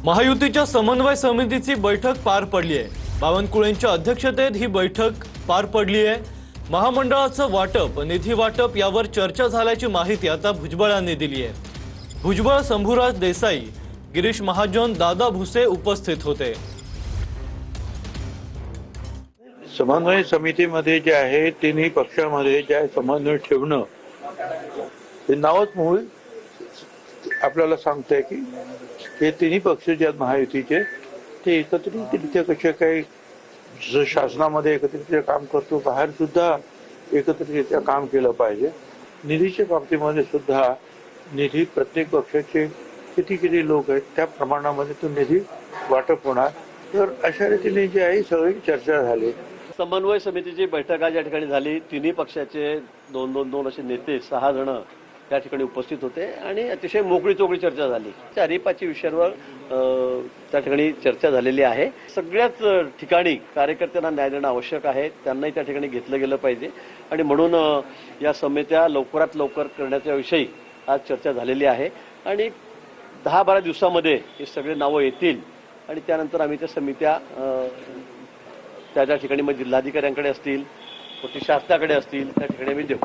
महायुतीच्या समन्वय समितीची बैठक पार पडली आहे। बावनकुळेंच्या अध्यक्षतेत ही बैठक पार पडली आहे। महामंडळाचं वाटप, निधी वाटप यावर चर्चा झाल्याची माहिती आता भुजबळांनी दिली आहे। भुजबळ, शंभूराज देसाई, गिरीश महाजन, दादा भुसे उपस्थित होते। समन्वय समितीमध्ये जे आहे तिन्ही पक्षामध्ये जे समन्वय ठेवणं हे नावच मूळ आपल्याला सांगतंय की हे तिन्ही पक्ष जे आहेत महायुतीचे ते एकत्रितरित्या कसे काही शासनामध्ये एकत्रितरित्या काम करतो, बाहेर सुद्धा एकत्रितरित्या काम केलं पाहिजे। निधीच्या बाबतीमध्ये सुद्धा निधी प्रत्येक पक्षाचे किती लोक आहेत त्या प्रमाणामध्ये तो निधी वाटप होणार। तर अशा रीतीने जे आहे सगळी चर्चा झाली। समन्वय समितीची बैठक आज या ठिकाणी झाली। तिन्ही पक्षाचे दोन असे नेते 6 जण या ठिकाणी उपस्थित होते आणि अतिशय मोकळी चोकळी चर्चा झाली। 4-5 विषयांवर त्या ठिकाणी चर्चा झालेली आहे। सगळ्याच ठिकाणी कार्यकर्त्यांना न्याय देणं आवश्यक आहे, त्यांनाही त्या ठिकाणी घेतलं गेलं पाहिजे आणि म्हणून या समित्या लवकरात लवकर करण्याच्या विषयी आज चर्चा झालेली आहे आणि 10-12 दिवसामध्ये हे सगळे नावं येतील आणि त्यानंतर आम्ही त्या समित्या त्या ठिकाणी मग जिल्हाधिकाऱ्यांकडे असतील, शासनाकडे असतील त्या ठिकाणी आम्ही देऊ।